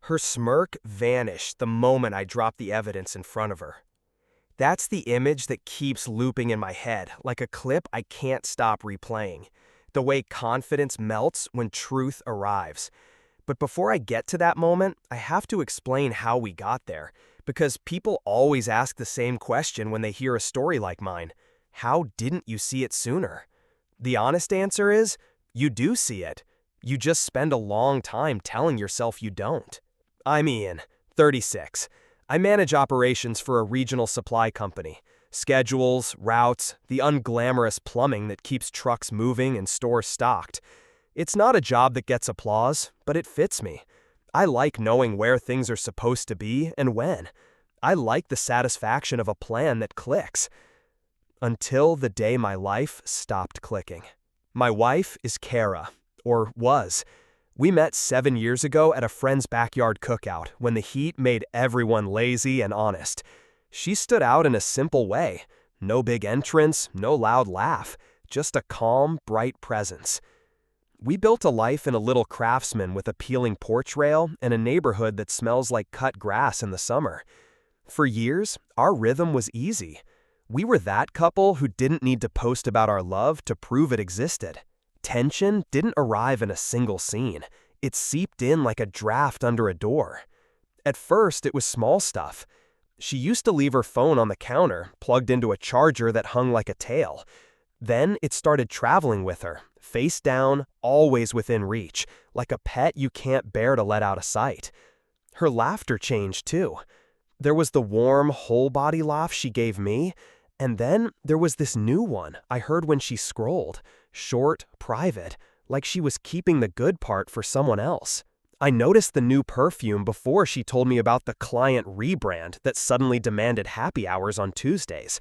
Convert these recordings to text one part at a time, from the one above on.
Her smirk vanished the moment I dropped the evidence in front of her. That's the image that keeps looping in my head, like a clip I can't stop replaying. The way confidence melts when truth arrives. But before I get to that moment, I have to explain how we got there, because people always ask the same question when they hear a story like mine. How didn't you see it sooner? The honest answer is, you do see it. You just spend a long time telling yourself you don't. I'm Ian, 36. I manage operations for a regional supply company. Schedules, routes, the unglamorous plumbing that keeps trucks moving and stores stocked. It's not a job that gets applause, but it fits me. I like knowing where things are supposed to be and when. I like the satisfaction of a plan that clicks. Until the day my life stopped clicking. My wife is Kara, or was. We met 7 years ago at a friend's backyard cookout when the heat made everyone lazy and honest. She stood out in a simple way. No big entrance, no loud laugh, just a calm, bright presence. We built a life in a little Craftsman with a peeling porch rail and a neighborhood that smells like cut grass in the summer. For years, our rhythm was easy. We were that couple who didn't need to post about our love to prove it existed. Tension didn't arrive in a single scene. It seeped in like a draft under a door. At first, it was small stuff. She used to leave her phone on the counter, plugged into a charger that hung like a tail. Then it started traveling with her, face down, always within reach, like a pet you can't bear to let out of sight. Her laughter changed too. There was the warm, whole-body laugh she gave me, and then there was this new one I heard when she scrolled, short, private, like she was keeping the good part for someone else. I noticed the new perfume before she told me about the client rebrand that suddenly demanded happy hours on Tuesdays.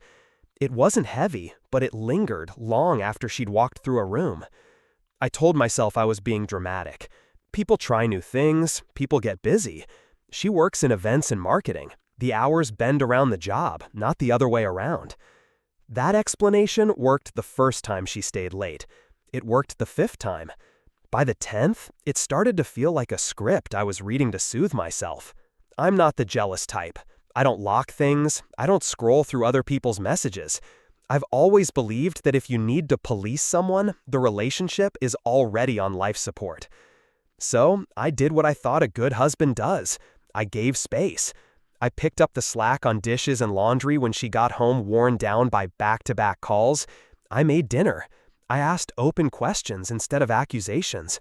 It wasn't heavy, but it lingered long after she'd walked through a room. I told myself I was being dramatic. People try new things, people get busy. She works in events and marketing. The hours bend around the job, not the other way around. That explanation worked the first time she stayed late. It worked the 5th time. By the 10th, it started to feel like a script I was reading to soothe myself. I'm not the jealous type. I don't lock things. I don't scroll through other people's messages. I've always believed that if you need to police someone, the relationship is already on life support. So I did what I thought a good husband does. I gave space. I picked up the slack on dishes and laundry when she got home worn down by back-to-back calls. I made dinner. I asked open questions instead of accusations.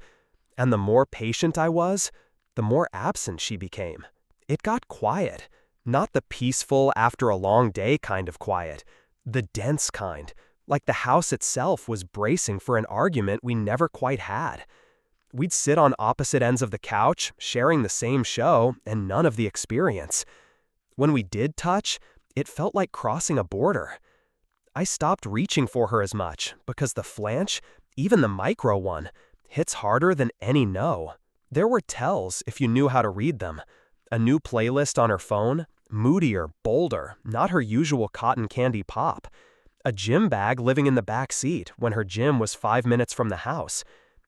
And the more patient I was, the more absent she became. It got quiet. Not the peaceful after a long day kind of quiet. The dense kind. Like the house itself was bracing for an argument we never quite had. We'd sit on opposite ends of the couch, sharing the same show, and none of the experience. When we did touch, it felt like crossing a border. I stopped reaching for her as much because the flanch, even the micro one, hits harder than any no. There were tells if you knew how to read them. A new playlist on her phone, moodier, bolder, not her usual cotton candy pop. A gym bag living in the back seat when her gym was 5 minutes from the house.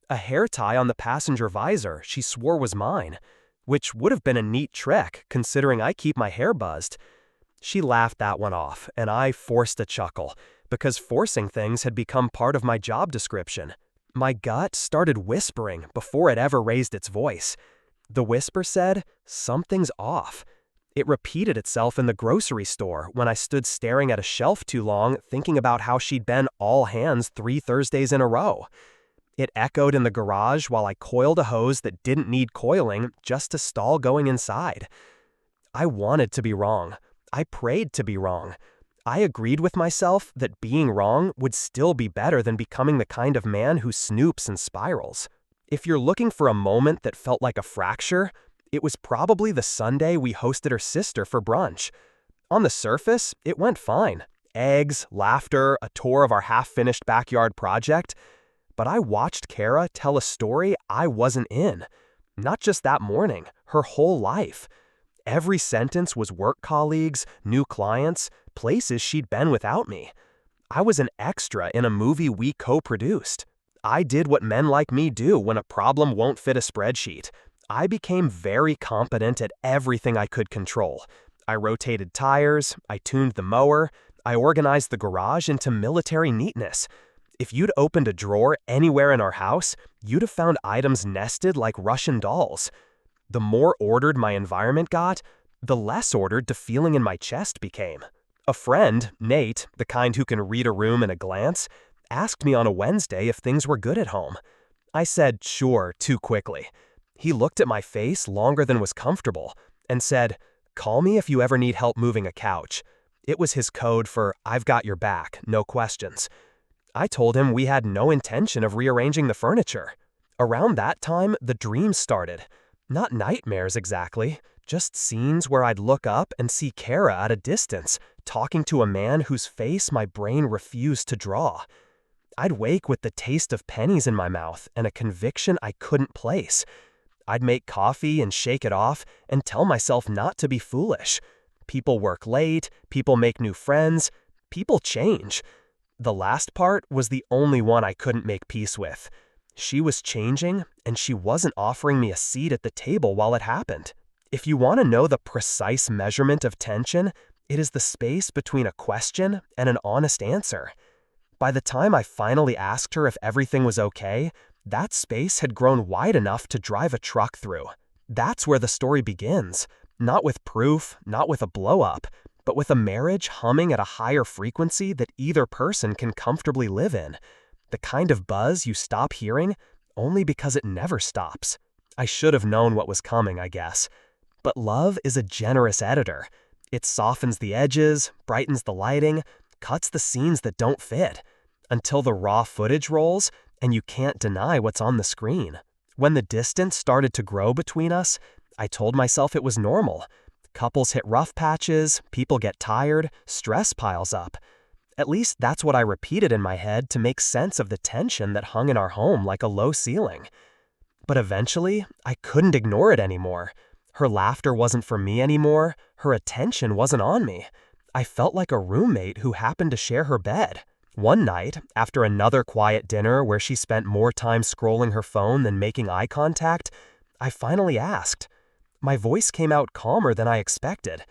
A hair tie on the passenger visor she swore was mine, which would have been a neat trick considering I keep my hair buzzed. She laughed that one off, and I forced a chuckle, because forcing things had become part of my job description. My gut started whispering before it ever raised its voice. The whisper said, "Something's off." It repeated itself in the grocery store when I stood staring at a shelf too long thinking about how she'd been all hands 3 Thursdays in a row. It echoed in the garage while I coiled a hose that didn't need coiling just to stall going inside. I wanted to be wrong. I prayed to be wrong. I agreed with myself that being wrong would still be better than becoming the kind of man who snoops and spirals. If you're looking for a moment that felt like a fracture, it was probably the Sunday we hosted her sister for brunch. On the surface, it went fine. Eggs, laughter, a tour of our half-finished backyard project. But I watched Kara tell a story I wasn't in. Not just that morning, her whole life. Every sentence was work colleagues, new clients, places she'd been without me. I was an extra in a movie we co-produced. I did what men like me do when a problem won't fit a spreadsheet. I became very competent at everything I could control. I rotated tires, I tuned the mower, I organized the garage into military neatness. If you'd opened a drawer anywhere in our house, you'd have found items nested like Russian dolls. The more ordered my environment got, the less ordered the feeling in my chest became. A friend, Nate, the kind who can read a room in a glance, asked me on a Wednesday if things were good at home. I said sure too quickly. He looked at my face longer than was comfortable and said, "Call me if you ever need help moving a couch." It was his code for "I've got your back, no questions." I told him we had no intention of rearranging the furniture. Around that time, the dreams started. Not nightmares exactly, just scenes where I'd look up and see Kara at a distance, talking to a man whose face my brain refused to draw. I'd wake with the taste of pennies in my mouth and a conviction I couldn't place. I'd make coffee and shake it off and tell myself not to be foolish. People work late, people make new friends, people change. The last part was the only one I couldn't make peace with. She was changing, and she wasn't offering me a seat at the table while it happened. If you want to know the precise measurement of tension, it is the space between a question and an honest answer. By the time I finally asked her if everything was okay, that space had grown wide enough to drive a truck through. That's where the story begins. Not with proof, not with a blow-up, but with a marriage humming at a higher frequency that either person can comfortably live in. The kind of buzz you stop hearing only because it never stops. I should have known what was coming, I guess. But love is a generous editor. It softens the edges, brightens the lighting, cuts the scenes that don't fit, until the raw footage rolls and you can't deny what's on the screen. When the distance started to grow between us, I told myself it was normal. Couples hit rough patches, people get tired, stress piles up. At least that's what I repeated in my head to make sense of the tension that hung in our home like a low ceiling. But eventually, I couldn't ignore it anymore. Her laughter wasn't for me anymore, her attention wasn't on me. I felt like a roommate who happened to share her bed. One night, after another quiet dinner where she spent more time scrolling her phone than making eye contact, I finally asked. My voice came out calmer than I expected.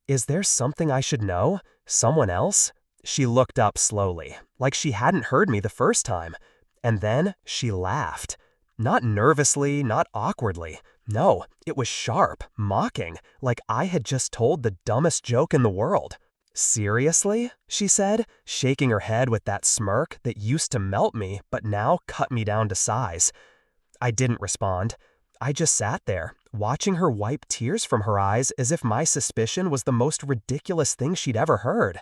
"Is there something I should know? Someone else?" She looked up slowly, like she hadn't heard me the first time. And then she laughed. Not nervously, not awkwardly. No, it was sharp, mocking, like I had just told the dumbest joke in the world. "Seriously?" she said, shaking her head with that smirk that used to melt me but now cut me down to size. I didn't respond. I just sat there, watching her wipe tears from her eyes as if my suspicion was the most ridiculous thing she'd ever heard.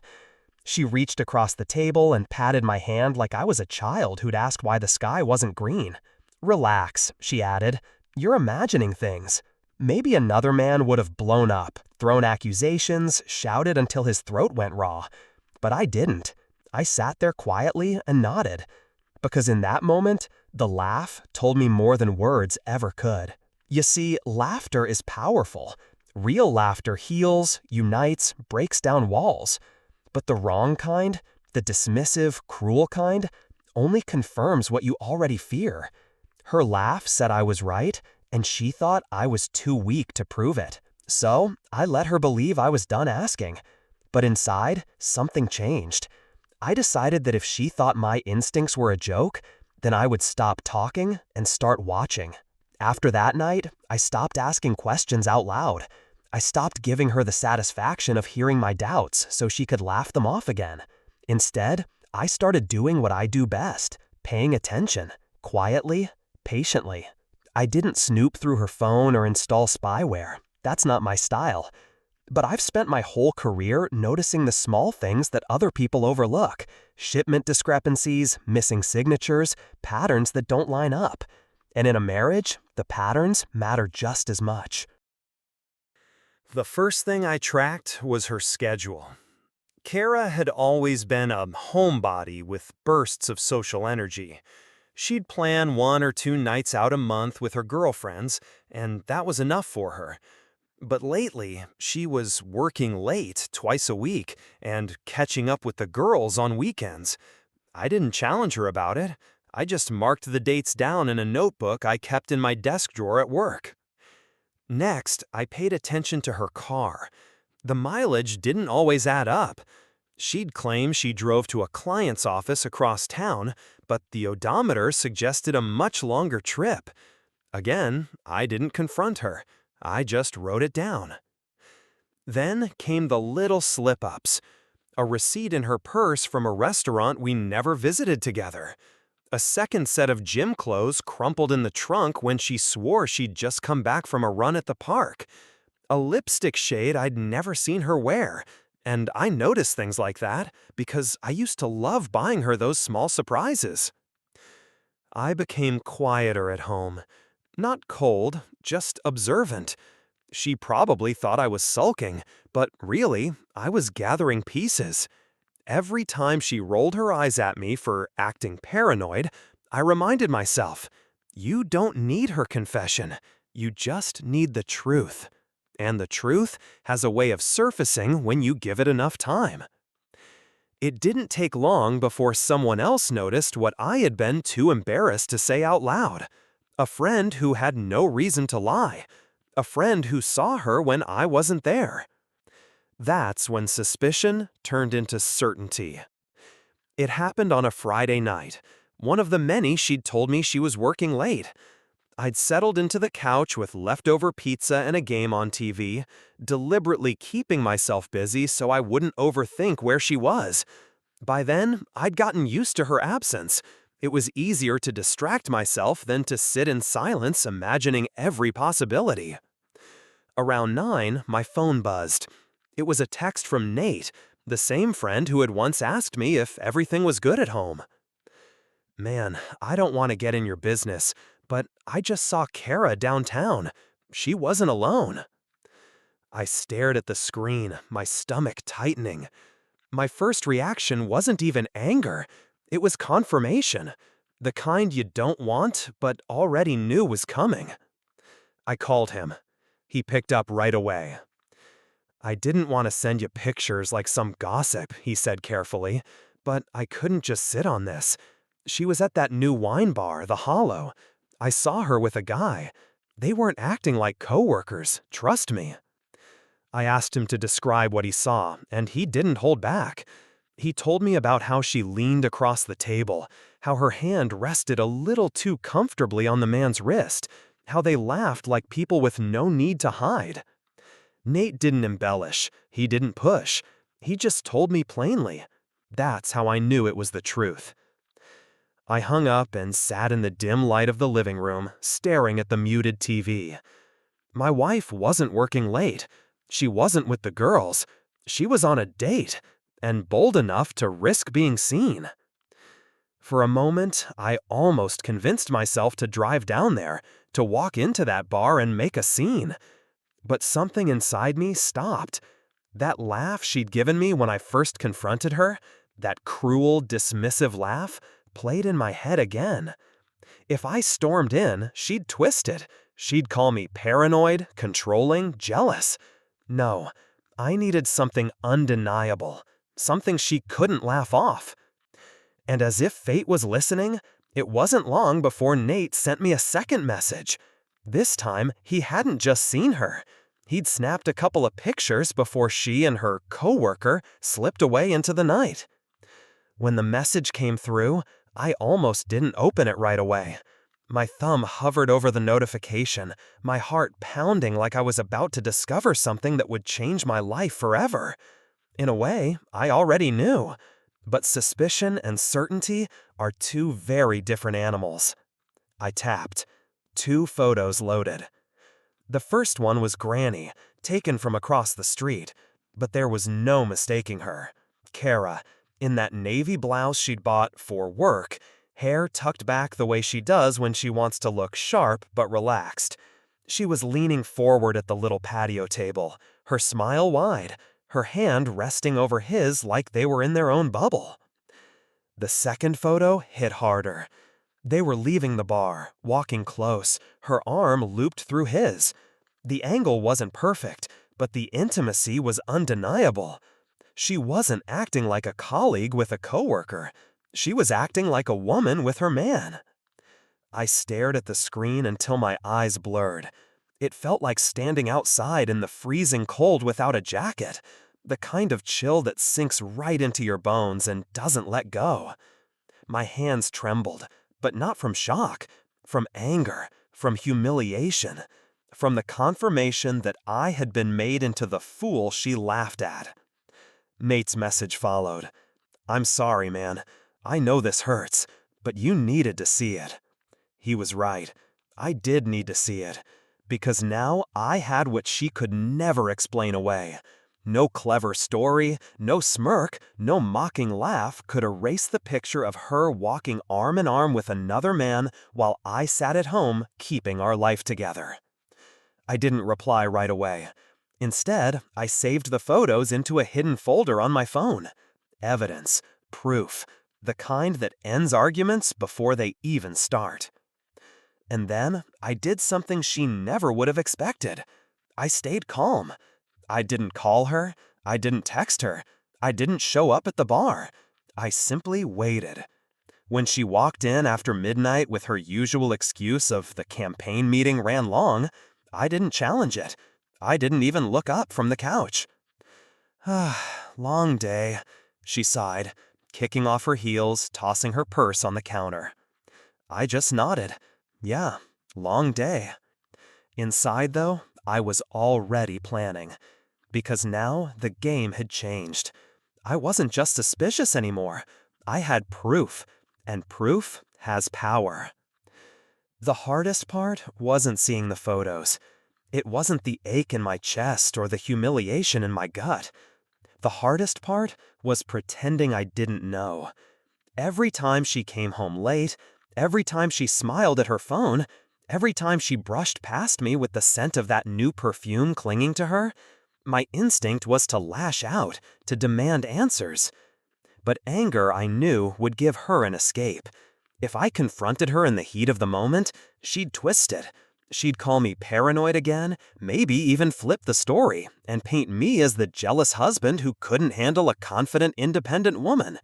She reached across the table and patted my hand like I was a child who'd asked why the sky wasn't green. "Relax," she added. "You're imagining things." Maybe another man would have blown up, thrown accusations, shouted until his throat went raw. But I didn't. I sat there quietly and nodded. Because in that moment, the laugh told me more than words ever could. You see, laughter is powerful. Real laughter heals, unites, breaks down walls. But the wrong kind, the dismissive, cruel kind, only confirms what you already fear. Her laugh said I was right, and she thought I was too weak to prove it. So I let her believe I was done asking. But inside, something changed. I decided that if she thought my instincts were a joke, then I would stop talking and start watching. After that night, I stopped asking questions out loud. I stopped giving her the satisfaction of hearing my doubts so she could laugh them off again. Instead, I started doing what I do best, paying attention, quietly, patiently. I didn't snoop through her phone or install spyware. That's not my style. But I've spent my whole career noticing the small things that other people overlook. Shipment discrepancies, missing signatures, patterns that don't line up. And in a marriage, the patterns matter just as much. The first thing I tracked was her schedule. Kara had always been a homebody with bursts of social energy. She'd plan 1 or 2 nights out a month with her girlfriends, and that was enough for her. But lately, she was working late twice a week and catching up with the girls on weekends. I didn't challenge her about it. I just marked the dates down in a notebook I kept in my desk drawer at work. Next, I paid attention to her car. The mileage didn't always add up. She'd claim she drove to a client's office across town, but the odometer suggested a much longer trip. Again, I didn't confront her. I just wrote it down. Then came the little slip-ups. A receipt in her purse from a restaurant we never visited together. A second set of gym clothes crumpled in the trunk when she swore she'd just come back from a run at the park. A lipstick shade I'd never seen her wear. And I noticed things like that because I used to love buying her those small surprises. I became quieter at home. Not cold, just observant. She probably thought I was sulking, but really, I was gathering pieces. Every time she rolled her eyes at me for acting paranoid, I reminded myself, you don't need her confession. You just need the truth. And the truth has a way of surfacing when you give it enough time. It didn't take long before someone else noticed what I had been too embarrassed to say out loud. A friend who had no reason to lie. A friend who saw her when I wasn't there. That's when suspicion turned into certainty. It happened on a Friday night, one of the many she'd told me she was working late. I'd settled into the couch with leftover pizza and a game on TV, deliberately keeping myself busy so I wouldn't overthink where she was. By then, I'd gotten used to her absence. It was easier to distract myself than to sit in silence imagining every possibility. Around 9, my phone buzzed. It was a text from Nate, the same friend who had once asked me if everything was good at home. Man, I don't want to get in your business, but I just saw Kara downtown. She wasn't alone. I stared at the screen, my stomach tightening. My first reaction wasn't even anger. It was confirmation. The kind you don't want, but already knew was coming. I called him. He picked up right away. I didn't want to send you pictures like some gossip, he said carefully, but I couldn't just sit on this. She was at that new wine bar, The Hollow. I saw her with a guy. They weren't acting like coworkers, trust me. I asked him to describe what he saw, and he didn't hold back. He told me about how she leaned across the table, how her hand rested a little too comfortably on the man's wrist, how they laughed like people with no need to hide. Nate didn't embellish, he didn't push, he just told me plainly. That's how I knew it was the truth. I hung up and sat in the dim light of the living room, staring at the muted TV. My wife wasn't working late. She wasn't with the girls. She was on a date, and bold enough to risk being seen. For a moment, I almost convinced myself to drive down there, to walk into that bar and make a scene. But something inside me stopped. That laugh she'd given me when I first confronted her, that cruel, dismissive laugh, played in my head again. If I stormed in, she'd twist it. She'd call me paranoid, controlling, jealous. No, I needed something undeniable, something she couldn't laugh off. And as if fate was listening, it wasn't long before Nate sent me a second message. This time, he hadn't just seen her. He'd snapped a couple of pictures before she and her coworker slipped away into the night. When the message came through, I almost didn't open it right away. My thumb hovered over the notification, my heart pounding like I was about to discover something that would change my life forever. In a way, I already knew. But suspicion and certainty are two very different animals. I tapped. 2 photos loaded. The first one was Granny, taken from across the street, but there was no mistaking her. Kara, in that navy blouse she'd bought for work, hair tucked back the way she does when she wants to look sharp but relaxed. She was leaning forward at the little patio table, her smile wide, her hand resting over his like they were in their own bubble. The second photo hit harder. They were leaving the bar, walking close, her arm looped through his. The angle wasn't perfect, but the intimacy was undeniable. She wasn't acting like a colleague with a coworker. She was acting like a woman with her man. I stared at the screen until my eyes blurred. It felt like standing outside in the freezing cold without a jacket, the kind of chill that sinks right into your bones and doesn't let go. My hands trembled, but not from shock, from anger, from humiliation, from the confirmation that I had been made into the fool she laughed at. Nate's message followed. "I'm sorry, man. I know this hurts, but you needed to see it." He was right. I did need to see it, because now I had what she could never explain away. No clever story, no smirk, no mocking laugh could erase the picture of her walking arm in arm with another man while I sat at home keeping our life together. I didn't reply right away. Instead, I saved the photos into a hidden folder on my phone. Evidence, proof, the kind that ends arguments before they even start. And then I did something she never would have expected. I stayed calm. I didn't call her. I didn't text her. I didn't show up at the bar. I simply waited. When she walked in after midnight with her usual excuse of the campaign meeting ran long, I didn't challenge it. I didn't even look up from the couch. Long day, she sighed, kicking off her heels, tossing her purse on the counter. I just nodded. Yeah, long day. Inside, though, I was already planning. Because now the game had changed. I wasn't just suspicious anymore. I had proof, and proof has power. The hardest part wasn't seeing the photos. It wasn't the ache in my chest or the humiliation in my gut. The hardest part was pretending I didn't know. Every time she came home late, every time she smiled at her phone, every time she brushed past me with the scent of that new perfume clinging to her, my instinct was to lash out, to demand answers. But anger, I knew, would give her an escape. If I confronted her in the heat of the moment, she'd twist it. She'd call me paranoid again, maybe even flip the story, and paint me as the jealous husband who couldn't handle a confident, independent woman.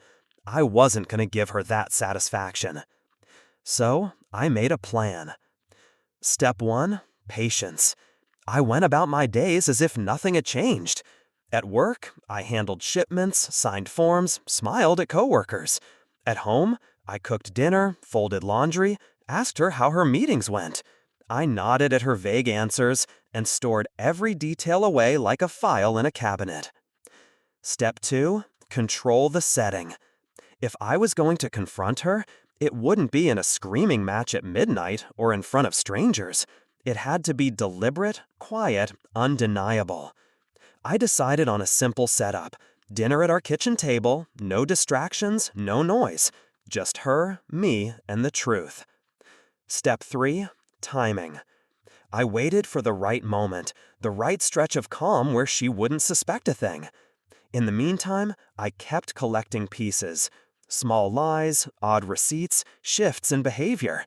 I wasn't going to give her that satisfaction. So I made a plan. Step 1, patience. I went about my days as if nothing had changed. At work, I handled shipments, signed forms, smiled at coworkers. At home, I cooked dinner, folded laundry, asked her how her meetings went. I nodded at her vague answers and stored every detail away like a file in a cabinet. Step 2, control the setting. If I was going to confront her, it wouldn't be in a screaming match at midnight or in front of strangers. It had to be deliberate, quiet, undeniable. I decided on a simple setup. Dinner at our kitchen table, no distractions, no noise. Just her, me, and the truth. Step 3, timing. I waited for the right moment, the right stretch of calm where she wouldn't suspect a thing. In the meantime, I kept collecting pieces. Small lies, odd receipts, shifts in behavior.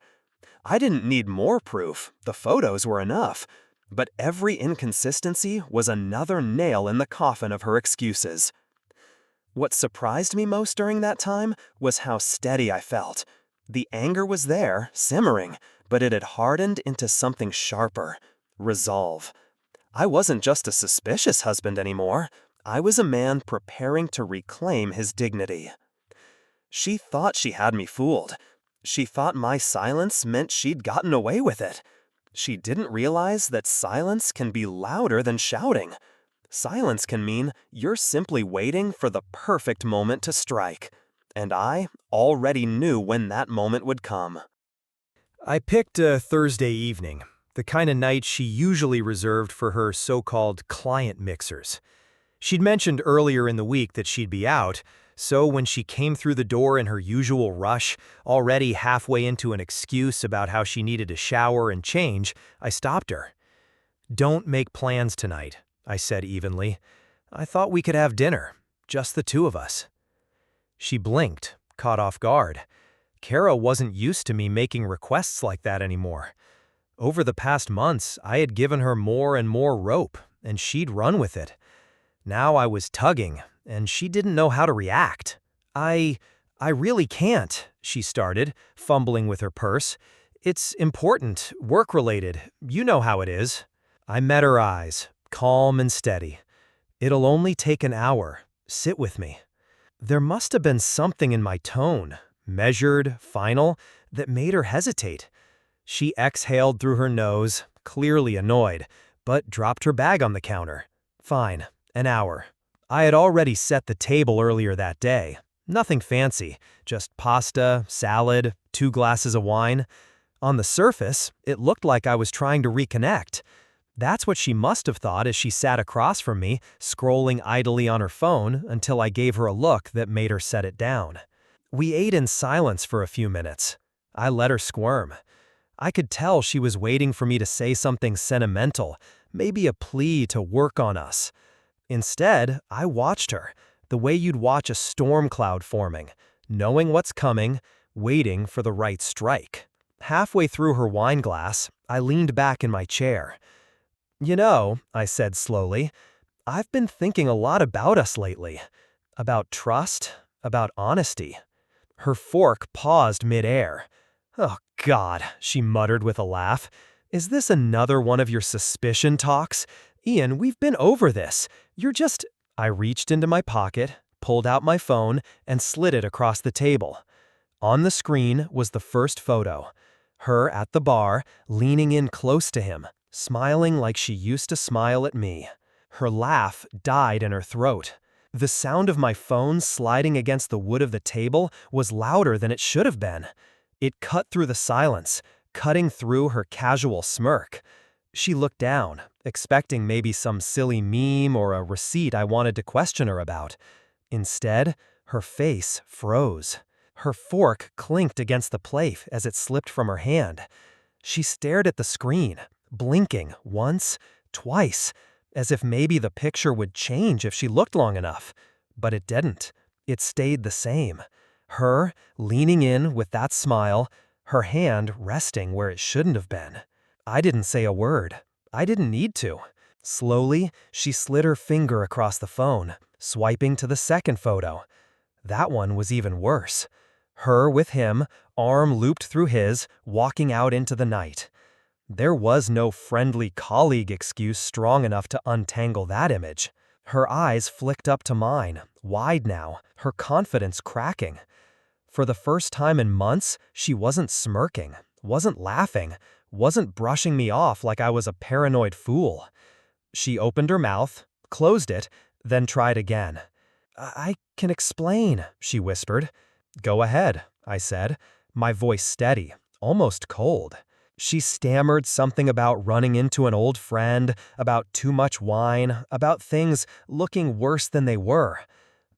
I didn't need more proof, the photos were enough. But every inconsistency was another nail in the coffin of her excuses. What surprised me most during that time was how steady I felt. The anger was there, simmering, but it had hardened into something sharper: resolve. I wasn't just a suspicious husband anymore. I was a man preparing to reclaim his dignity. She thought she had me fooled. She thought my silence meant she'd gotten away with it. She didn't realize that silence can be louder than shouting. Silence can mean you're simply waiting for the perfect moment to strike. And I already knew when that moment would come. I picked a Thursday evening, the kind of night she usually reserved for her so-called client mixers. She'd mentioned earlier in the week that she'd be out, so when she came through the door in her usual rush, already halfway into an excuse about how she needed to shower and change, I stopped her. "Don't make plans tonight," I said evenly. "I thought we could have dinner, just the two of us." She blinked, caught off guard. Kara wasn't used to me making requests like that anymore. Over the past months, I had given her more and more rope, and she'd run with it. Now I was tugging, and she didn't know how to react. I really can't," she started, fumbling with her purse. "It's important, work-related. You know how it is." I met her eyes, calm and steady. "It'll only take an hour. Sit with me." There must have been something in my tone, measured, final, that made her hesitate. She exhaled through her nose, clearly annoyed, but dropped her bag on the counter. Fine, an hour. I had already set the table earlier that day. Nothing fancy, just pasta, salad, 2 glasses of wine. On the surface, it looked like I was trying to reconnect. That's what she must have thought as she sat across from me, scrolling idly on her phone until I gave her a look that made her set it down. We ate in silence for a few minutes. I let her squirm. I could tell she was waiting for me to say something sentimental, maybe a plea to work on us. Instead, I watched her, the way you'd watch a storm cloud forming, knowing what's coming, waiting for the right strike. Halfway through her wine glass, I leaned back in my chair. "You know," I said slowly, "I've been thinking a lot about us lately. About trust, about honesty." Her fork paused midair. "Oh, God," she muttered with a laugh. "Is this another one of your suspicion talks? Ian, we've been over this. You're just—" I reached into my pocket, pulled out my phone, and slid it across the table. On the screen was the first photo. Her at the bar, leaning in close to him, smiling like she used to smile at me. Her laugh died in her throat. The sound of my phone sliding against the wood of the table was louder than it should have been. It cut through the silence, cutting through her casual smirk. She looked down, expecting maybe some silly meme or a receipt I wanted to question her about. Instead, her face froze. Her fork clinked against the plate as it slipped from her hand. She stared at the screen, blinking once, twice, as if maybe the picture would change if she looked long enough. But it didn't. It stayed the same. Her, leaning in with that smile, her hand resting where it shouldn't have been. I didn't say a word. I didn't need to. Slowly, she slid her finger across the phone, swiping to the second photo. That one was even worse. Her with him, arm looped through his, walking out into the night. There was no friendly colleague excuse strong enough to untangle that image. Her eyes flicked up to mine, wide now, her confidence cracking. For the first time in months, she wasn't smirking, wasn't laughing, wasn't brushing me off like I was a paranoid fool. She opened her mouth, closed it, then tried again. "I can explain," she whispered. "Go ahead," I said, my voice steady, almost cold. She stammered something about running into an old friend, about too much wine, about things looking worse than they were.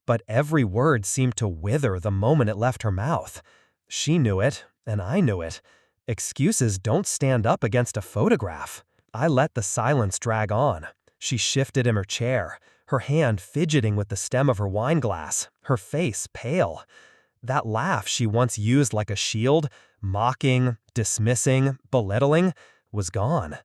But every word seemed to wither the moment it left her mouth. She knew it, and I knew it. Excuses don't stand up against a photograph. I let the silence drag on. She shifted in her chair, her hand fidgeting with the stem of her wine glass, her face pale. That laugh she once used like a shield, mocking, dismissing, belittling, was gone.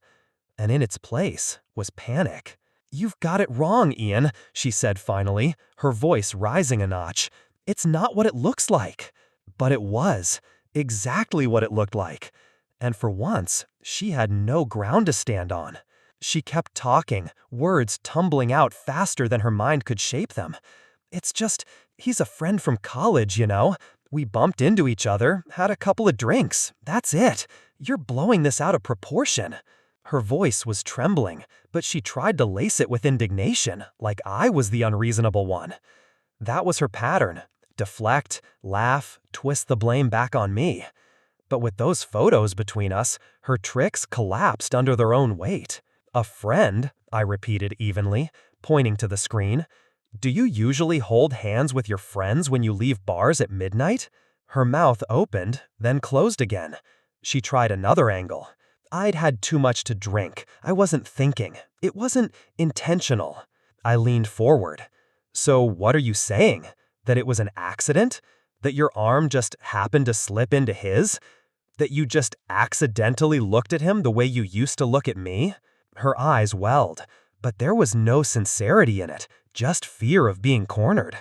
And in its place was panic. "You've got it wrong, Ian," she said finally, her voice rising a notch. "It's not what it looks like." But it was. Exactly what it looked like. And for once, she had no ground to stand on. She kept talking, words tumbling out faster than her mind could shape them. "It's just, he's a friend from college, you know. We bumped into each other, had a couple of drinks. That's it. You're blowing this out of proportion." Her voice was trembling, but she tried to lace it with indignation, like I was the unreasonable one. That was her pattern. Deflect, laugh, twist the blame back on me. But with those photos between us, her tricks collapsed under their own weight. "A friend," I repeated evenly, pointing to the screen. "Do you usually hold hands with your friends when you leave bars at midnight?" Her mouth opened, then closed again. She tried another angle. "I'd had too much to drink. I wasn't thinking. It wasn't intentional." I leaned forward. "So what are you saying? That it was an accident? That your arm just happened to slip into his? That you just accidentally looked at him the way you used to look at me?" Her eyes welled, but there was no sincerity in it, just fear of being cornered.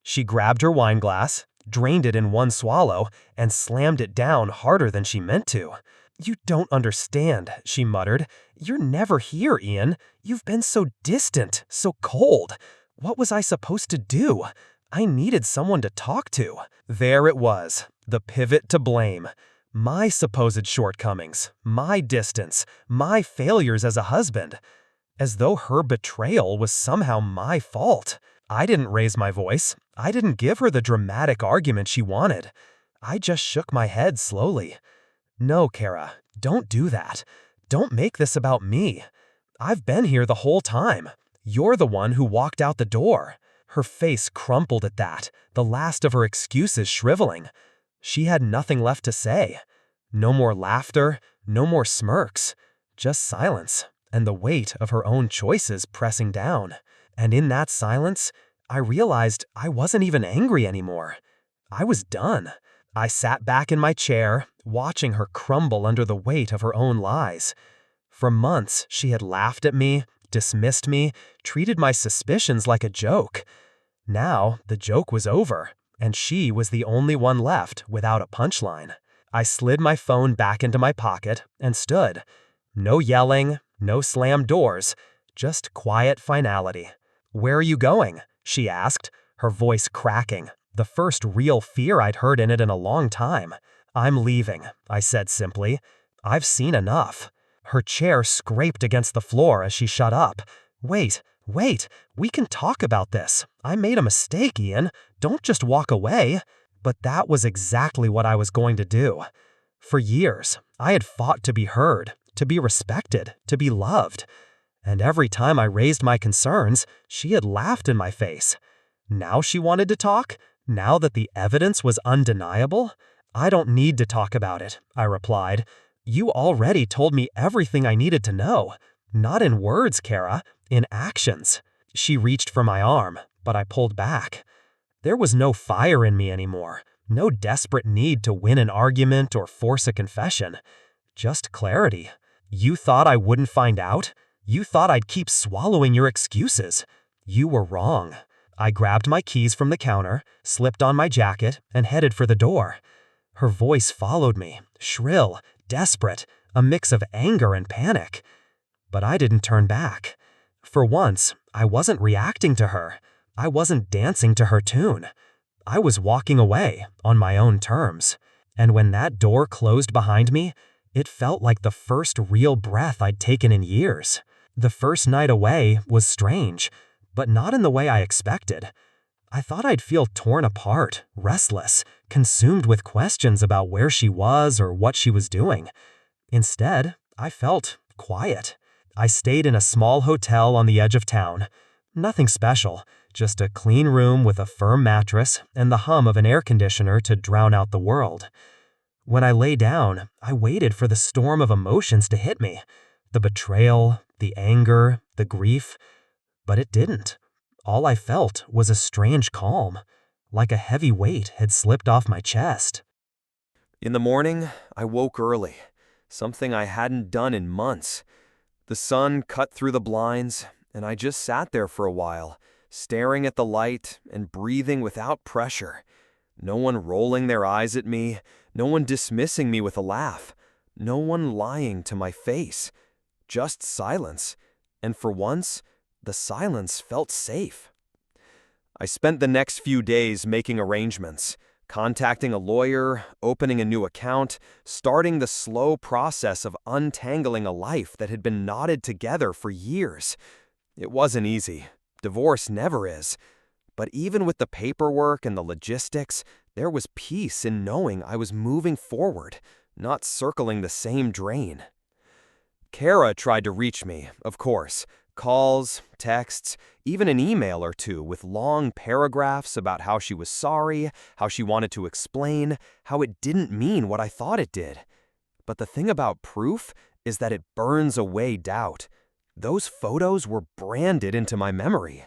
She grabbed her wine glass, drained it in one swallow, and slammed it down harder than she meant to. "You don't understand," she muttered. "You're never here, Ian. You've been so distant, so cold. What was I supposed to do? I needed someone to talk to." There it was, the pivot to blame. My supposed shortcomings, my distance, my failures as a husband. As though her betrayal was somehow my fault. I didn't raise my voice. I didn't give her the dramatic argument she wanted. I just shook my head slowly. "No, Kara, don't do that. Don't make this about me. I've been here the whole time. You're the one who walked out the door." Her face crumpled at that, the last of her excuses shriveling. She had nothing left to say. No more laughter, no more smirks, just silence, and the weight of her own choices pressing down. And in that silence, I realized I wasn't even angry anymore. I was done. I sat back in my chair, watching her crumble under the weight of her own lies. For months, she had laughed at me, dismissed me, treated my suspicions like a joke. Now, the joke was over, and she was the only one left without a punchline. I slid my phone back into my pocket and stood. No yelling, no slammed doors, just quiet finality. "Where are you going?" she asked, her voice cracking, the first real fear I'd heard in it in a long time. "I'm leaving," I said simply. "I've seen enough." Her chair scraped against the floor as she shut up. Wait, we can talk about this. I made a mistake, Ian. Don't just walk away." But that was exactly what I was going to do. For years, I had fought to be heard, to be respected, to be loved. And every time I raised my concerns, she had laughed in my face. Now she wanted to talk? Now that the evidence was undeniable? "I don't need to talk about it," I replied. "You already told me everything I needed to know. Not in words, Kara, in actions." She reached for my arm, but I pulled back. There was no fire in me anymore, no desperate need to win an argument or force a confession. Just clarity. "You thought I wouldn't find out? You thought I'd keep swallowing your excuses. You were wrong." I grabbed my keys from the counter, slipped on my jacket, and headed for the door. Her voice followed me, shrill, desperate, a mix of anger and panic. But I didn't turn back. For once, I wasn't reacting to her. I wasn't dancing to her tune. I was walking away on my own terms. And when that door closed behind me, it felt like the first real breath I'd taken in years. The first night away was strange, but not in the way I expected. I thought I'd feel torn apart, restless, consumed with questions about where she was or what she was doing. Instead, I felt quiet. I stayed in a small hotel on the edge of town. Nothing special, just a clean room with a firm mattress and the hum of an air conditioner to drown out the world. When I lay down, I waited for the storm of emotions to hit me. The betrayal, the anger, the grief. But it didn't. All I felt was a strange calm, like a heavy weight had slipped off my chest. In the morning, I woke early, something I hadn't done in months. The sun cut through the blinds, and I just sat there for a while, staring at the light and breathing without pressure. No one rolling their eyes at me, no one dismissing me with a laugh, no one lying to my face. Just silence, and for once, the silence felt safe. I spent the next few days making arrangements, contacting a lawyer, opening a new account, starting the slow process of untangling a life that had been knotted together for years. It wasn't easy. Divorce never is. But even with the paperwork and the logistics, there was peace in knowing I was moving forward, not circling the same drain. Kara tried to reach me, of course. Calls, texts, even an email or two with long paragraphs about how she was sorry, how she wanted to explain, how it didn't mean what I thought it did. But the thing about proof is that it burns away doubt. Those photos were branded into my memory.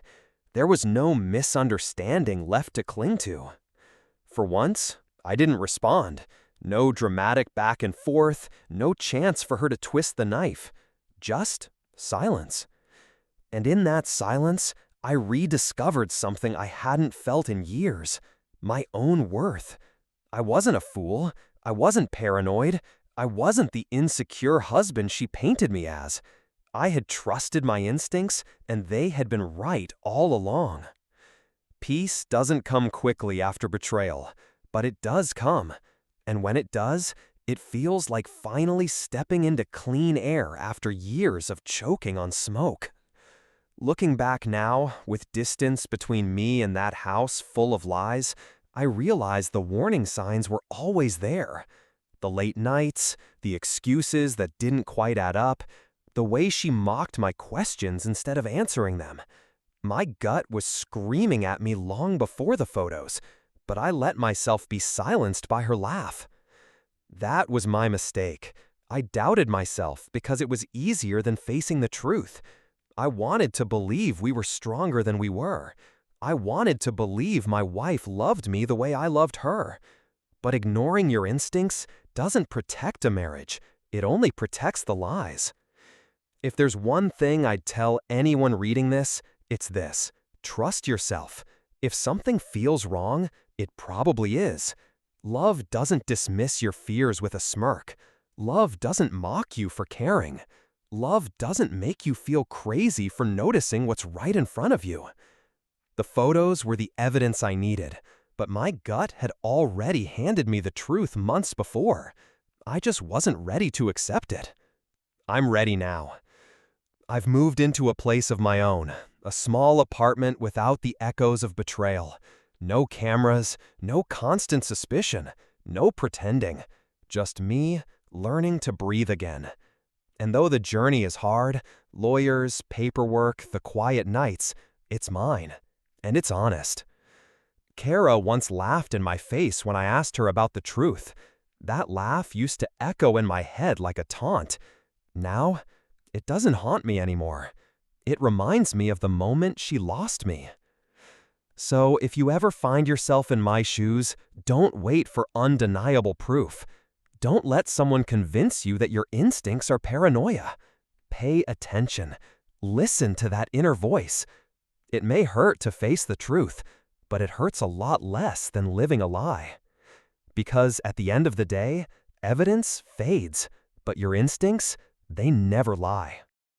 There was no misunderstanding left to cling to. For once, I didn't respond. No dramatic back and forth, no chance for her to twist the knife. Just silence. And in that silence, I rediscovered something I hadn't felt in years. My own worth. I wasn't a fool. I wasn't paranoid. I wasn't the insecure husband she painted me as. I had trusted my instincts, and they had been right all along. Peace doesn't come quickly after betrayal, but it does come. And when it does, it feels like finally stepping into clean air after years of choking on smoke. Looking back now, with distance between me and that house full of lies, I realize the warning signs were always there. The late nights, the excuses that didn't quite add up, the way she mocked my questions instead of answering them. My gut was screaming at me long before the photos, but I let myself be silenced by her laugh. That was my mistake. I doubted myself because it was easier than facing the truth. I wanted to believe we were stronger than we were. I wanted to believe my wife loved me the way I loved her. But ignoring your instincts doesn't protect a marriage. It only protects the lies. If there's one thing I'd tell anyone reading this, it's this: trust yourself. If something feels wrong, it probably is. Love doesn't dismiss your fears with a smirk. Love doesn't mock you for caring. Love doesn't make you feel crazy for noticing what's right in front of you. The photos were the evidence I needed, but my gut had already handed me the truth months before. I just wasn't ready to accept it. I'm ready now. I've moved into a place of my own, a small apartment without the echoes of betrayal. No cameras, no constant suspicion, no pretending. Just me learning to breathe again. And though the journey is hard, lawyers, paperwork, the quiet nights, it's mine. And it's honest. Kara once laughed in my face when I asked her about the truth. That laugh used to echo in my head like a taunt. Now, it doesn't haunt me anymore. It reminds me of the moment she lost me. So if you ever find yourself in my shoes, don't wait for undeniable proof. Don't let someone convince you that your instincts are paranoia. Pay attention. Listen to that inner voice. It may hurt to face the truth, but it hurts a lot less than living a lie. Because at the end of the day, evidence fades, but your instincts, they never lie.